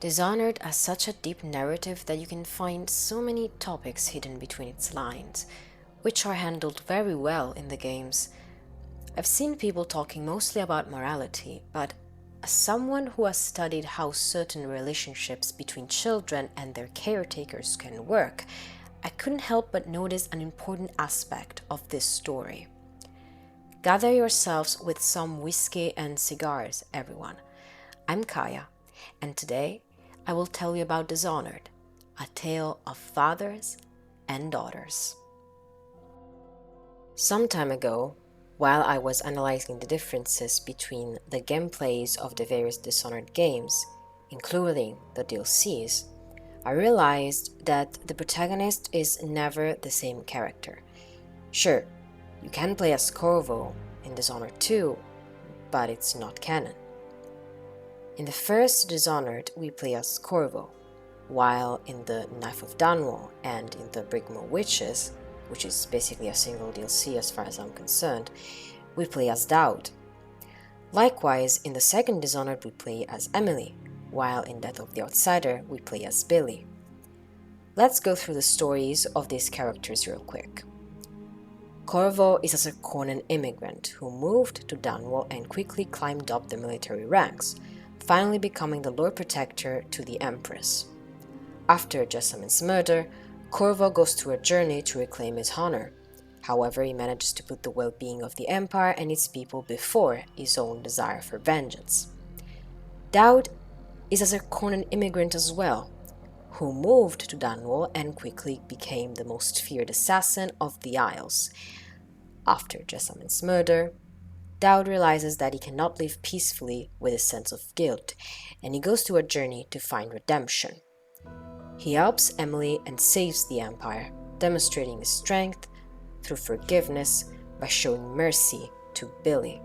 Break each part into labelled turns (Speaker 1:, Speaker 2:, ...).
Speaker 1: Dishonored has such a deep narrative that you can find so many topics hidden between its lines, which are handled very well in the games. I've seen people talking mostly about morality, but as someone who has studied how certain relationships between children and their caretakers can work, I couldn't help but notice an important aspect of this story. Gather yourselves with some whiskey and cigars, everyone. I'm Kaya, and today I will tell you about Dishonored, a tale of fathers and daughters. Some time ago, while I was analyzing the differences between the gameplays of the various Dishonored games, including the DLCs, I realized that the protagonist is never the same character. Sure, you can play as Corvo in Dishonored 2, but it's not canon. In the first Dishonored, we play as Corvo, while in the Knife of Dunwall and in the Brigmore Witches, which is basically a single DLC as far as I'm concerned, we play as Daud. Likewise, in the second Dishonored we play as Emily, while in Death of the Outsider we play as Billy. Let's go through the stories of these characters real quick. Corvo is a Sarkonian immigrant who moved to Dunwall and quickly climbed up the military ranks, finally becoming the Lord Protector to the Empress. After Jessamyn's murder, Corvo goes through a journey to reclaim his honor. However, he manages to put the well-being of the Empire and its people before his own desire for vengeance. Daud is a Sarkonian immigrant as well, who moved to Dunwall and quickly became the most feared assassin of the Isles. After Jessamyn's murder, Daud realizes that he cannot live peacefully with a sense of guilt, and he goes through a journey to find redemption. He helps Emily and saves the Empire, demonstrating his strength through forgiveness by showing mercy to Billy.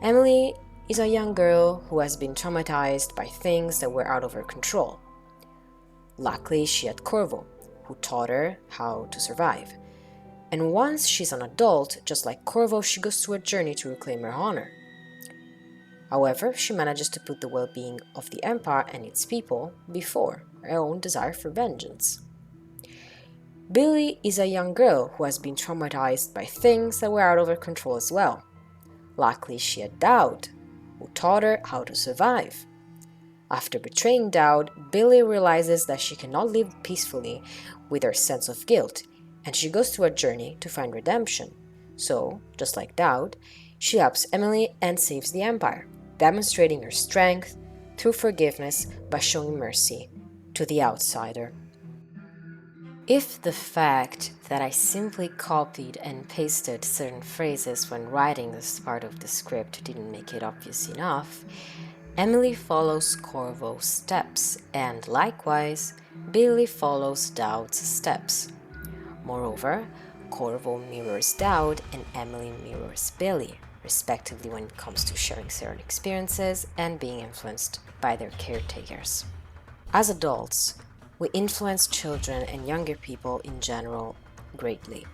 Speaker 1: Emily is a young girl who has been traumatized by things that were out of her control. Luckily, she had Corvo, who taught her how to survive. And once she's an adult, just like Corvo, she goes through a journey to reclaim her honor. However, she manages to put the well-being of the Empire and its people before her own desire for vengeance. Billy is a young girl who has been traumatized by things that were out of her control as well. Luckily, she had Daud, who taught her how to survive. After betraying Daud, Billy realizes that she cannot live peacefully with her sense of guilt, and she goes through a journey to find redemption. So, just like Daud, she helps Emily and saves the Empire, demonstrating her strength through forgiveness by showing mercy to the outsider. If the fact that I simply copied and pasted certain phrases when writing this part of the script didn't make it obvious enough, Emily follows Corvo's steps, and likewise, Billy follows Daud's steps. Moreover, Corvo mirrors Daud and Emily mirrors Billy, respectively when it comes to sharing certain experiences and being influenced by their caretakers. As adults, we influence children and younger people in general greatly.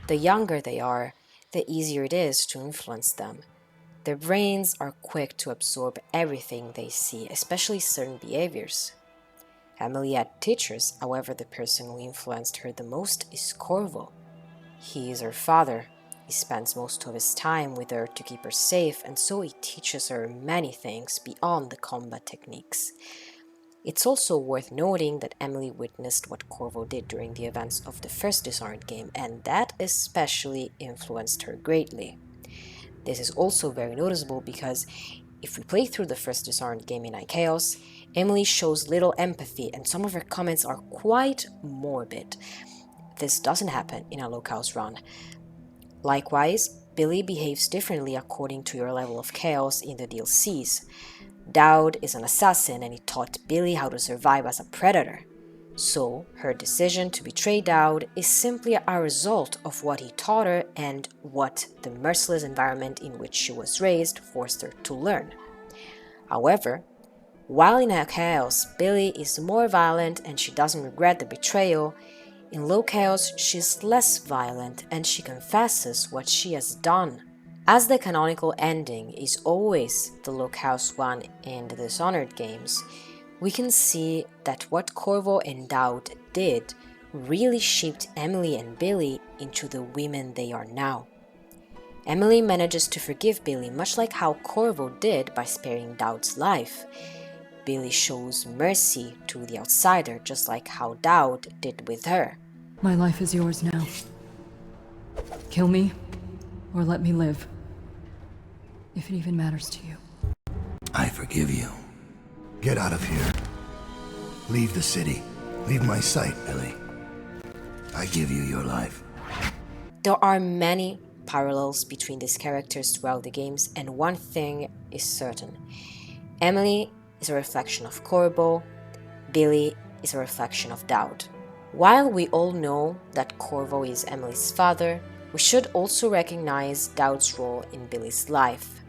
Speaker 1: The younger they are, the easier it is to influence them. Their brains are quick to absorb everything they see, especially certain behaviors. Emily had teachers, however, the person who influenced her the most is Corvo. He is her father. He spends most of his time with her to keep her safe, and so he teaches her many things beyond the combat techniques. It's also worth noting that Emily witnessed what Corvo did during the events of the first Dishonored game, and that especially influenced her greatly. This is also very noticeable because if we play through the first Dishonored game in Chaos, Emily shows little empathy and some of her comments are quite morbid. This doesn't happen in a low chaos run. Likewise, Billy behaves differently according to your level of chaos in the DLCs. Daud is an assassin and he taught Billy how to survive as a predator. So, her decision to betray Daud is simply a result of what he taught her and what the merciless environment in which she was raised forced her to learn. However, while in chaos, Billy is more violent and she doesn't regret the betrayal, in low chaos she's less violent and she confesses what she has done. As the canonical ending is always the Lookhouse one in the Dishonored games, we can see that what Corvo and Dowd did really shaped Emily and Billy into the women they are now. Emily manages to forgive Billy much like how Corvo did by sparing Dowd's life. Billy shows mercy to the outsider just like how Dowd did with her.
Speaker 2: My life is yours now. Kill me, or let me live. If it even matters to you.
Speaker 3: I forgive you. Get out of here. Leave the city. Leave my sight, Billy. I give you your life.
Speaker 1: There are many parallels between these characters throughout the games, and one thing is certain. Emily is a reflection of Corvo, Billy is a reflection of Dowd. While we all know that Corvo is Emily's father, we should also recognize Dowd's role in Billy's life.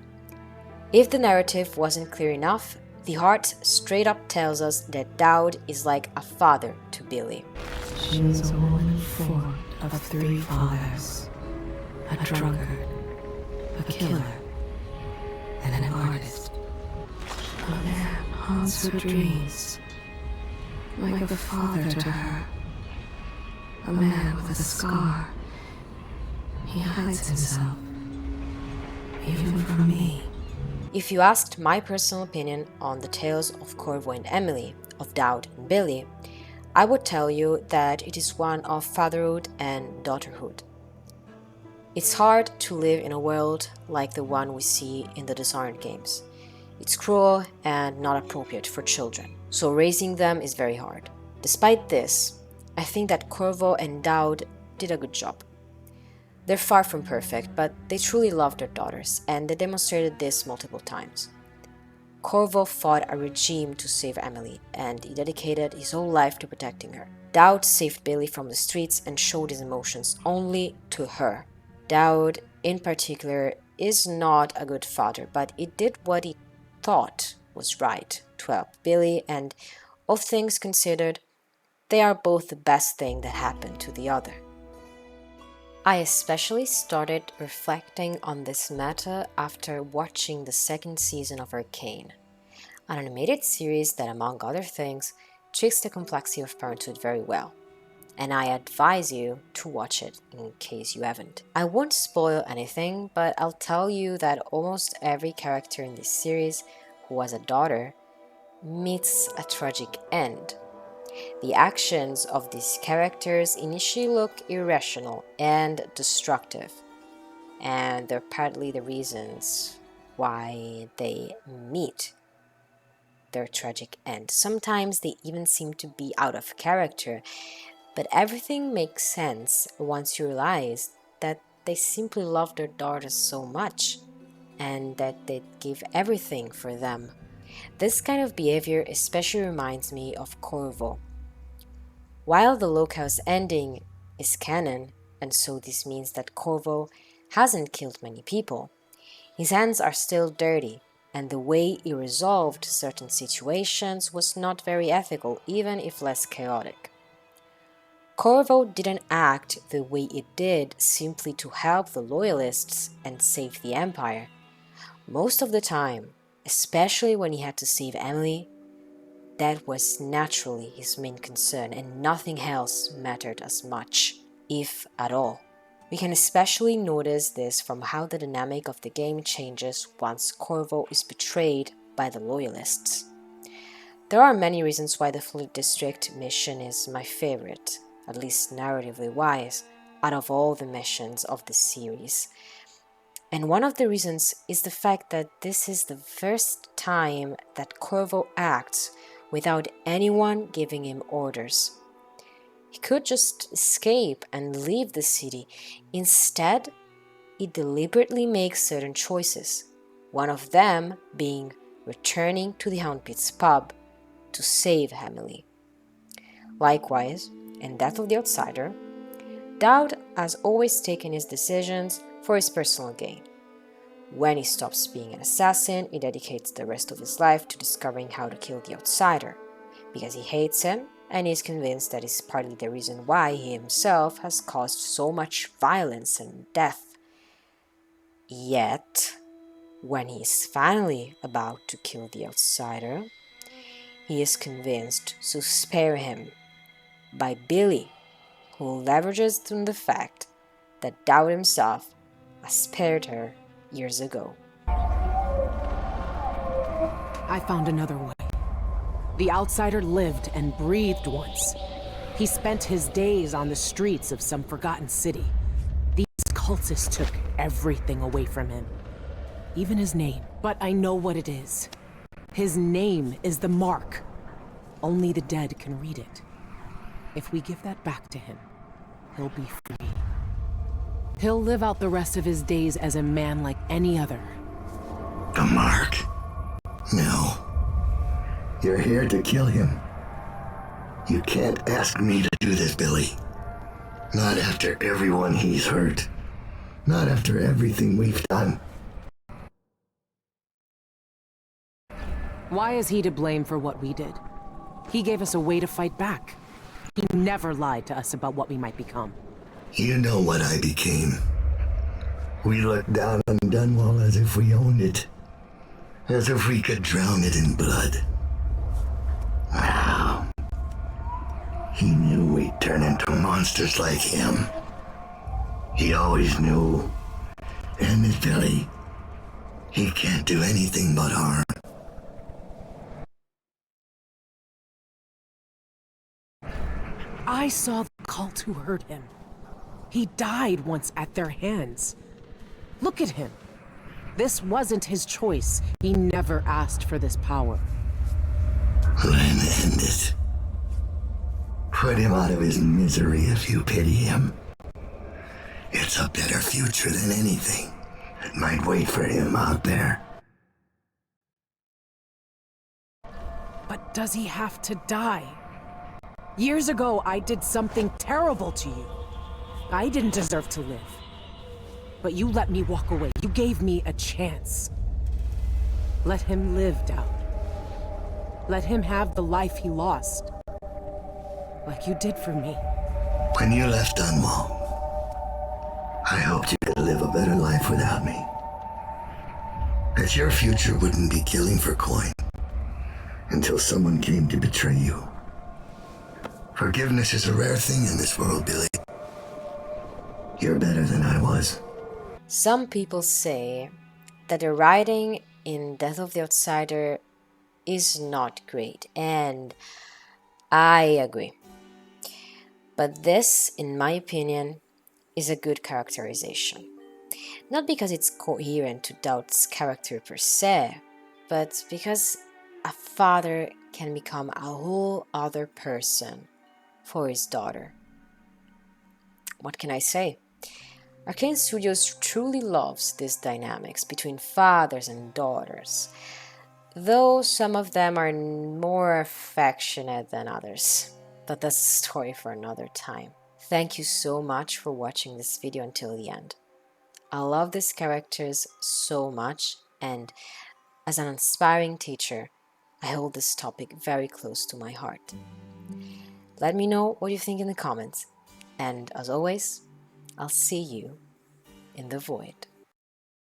Speaker 1: If the narrative wasn't clear enough, the heart straight up tells us that Dowd is like a father to Billy.
Speaker 2: She is a woman formed of 3 fathers. A drunkard, a killer, and an artist. A man haunts her dreams, like a father to her. A man with a scar. He hides himself, even from me.
Speaker 1: If you asked my personal opinion on the tales of Corvo and Emily, of Dowd and Billy, I would tell you that it is one of fatherhood and daughterhood. It's hard to live in a world like the one we see in the Dishonored games. It's cruel and not appropriate for children, so raising them is very hard. Despite this, I think that Corvo and Dowd did a good job. They're far from perfect, but they truly love their daughters, and they demonstrated this multiple times. Corvo fought a regime to save Emily, and he dedicated his whole life to protecting her. Dowd saved Billy from the streets and showed his emotions only to her. Dowd, in particular, is not a good father, but he did what he thought was right to help Billy, and all things considered, they are both the best thing that happened to the other. I especially started reflecting on this matter after watching the 2nd season of Arcane, an animated series that, among other things, treats the complexity of parenthood very well, and I advise you to watch it in case you haven't. I won't spoil anything, but I'll tell you that almost every character in this series who has a daughter meets a tragic end. The actions of these characters initially look irrational and destructive, and they're partly the reasons why they meet their tragic end. Sometimes they even seem to be out of character, but everything makes sense once you realize that they simply love their daughters so much and that they'd give everything for them. This kind of behavior especially reminds me of Corvo. While the Lookhouse ending is canon, and so this means that Corvo hasn't killed many people, his hands are still dirty, and the way he resolved certain situations was not very ethical, even if less chaotic. Corvo didn't act the way it did simply to help the Loyalists and save the Empire. Most of the time, especially when he had to save Emily, that was naturally his main concern, and nothing else mattered as much, if at all. We can especially notice this from how the dynamic of the game changes once Corvo is betrayed by the Loyalists. There are many reasons why the Fleet District mission is my favorite, at least narratively wise, out of all the missions of the series. And one of the reasons is the fact that this is the first time that Corvo acts without anyone giving him orders. He could just escape and leave the city. Instead, he deliberately makes certain choices, one of them being returning to the Houndpits pub to save Emily. Likewise, in Death of the Outsider, Dowd has always taken his decisions for his personal gain. When he stops being an assassin, he dedicates the rest of his life to discovering how to kill the outsider, because he hates him and is convinced that is partly the reason why he himself has caused so much violence and death. Yet, when he is finally about to kill the outsider, he is convinced to spare him by Billy, who leverages on the fact that Doubt himself has spared her years ago.
Speaker 4: I found another way. The outsider lived and breathed once. He spent his days on the streets of some forgotten city. These cultists took everything away from him, even his name. But I know what it is. His name is the Mark. Only the dead can read it. If we give that back to him, he'll be free. He'll live out the rest of his days as a man like any other.
Speaker 3: The Mark? No. You're here to kill him. You can't ask me to do this, Billy. Not after everyone he's hurt. Not after everything we've done.
Speaker 4: Why is he to blame for what we did? He gave us a way to fight back. He never lied to us about what we might become.
Speaker 3: You know what I became. We looked down on Dunwall as if we owned it. As if we could drown it in blood. Wow. He knew we'd turn into monsters like him. He always knew. And this Billy, he can't do anything but harm.
Speaker 4: I saw the cult who hurt him. He died once at their hands. Look at him. This wasn't his choice. He never asked for this power.
Speaker 3: Then end it. Put him out of his misery if you pity him. It's a better future than anything that might wait for him out there.
Speaker 4: But does he have to die? Years ago, I did something terrible to you. I didn't deserve to live. But you let me walk away. You gave me a chance. Let him live, Doubt. Let him have the life he lost. Like you did for me.
Speaker 3: When you left Dunwall, I hoped you could live a better life without me. That your future wouldn't be killing for coin until someone came to betray you. Forgiveness is a rare thing in this world, Billy. You're better than I was.
Speaker 1: Some people say that the writing in Death of the Outsider is not great, and I agree. But this, in my opinion, is a good characterization. Not because it's coherent to Doubt's character per se, but because a father can become a whole other person for his daughter. What can I say? Arcane Studios truly loves these dynamics between fathers and daughters, though some of them are more affectionate than others. But that's a story for another time. Thank you so much for watching this video until the end. I love these characters so much, and as an inspiring teacher, I hold this topic very close to my heart. Let me know what you think in the comments, and as always, I'll see you in the void.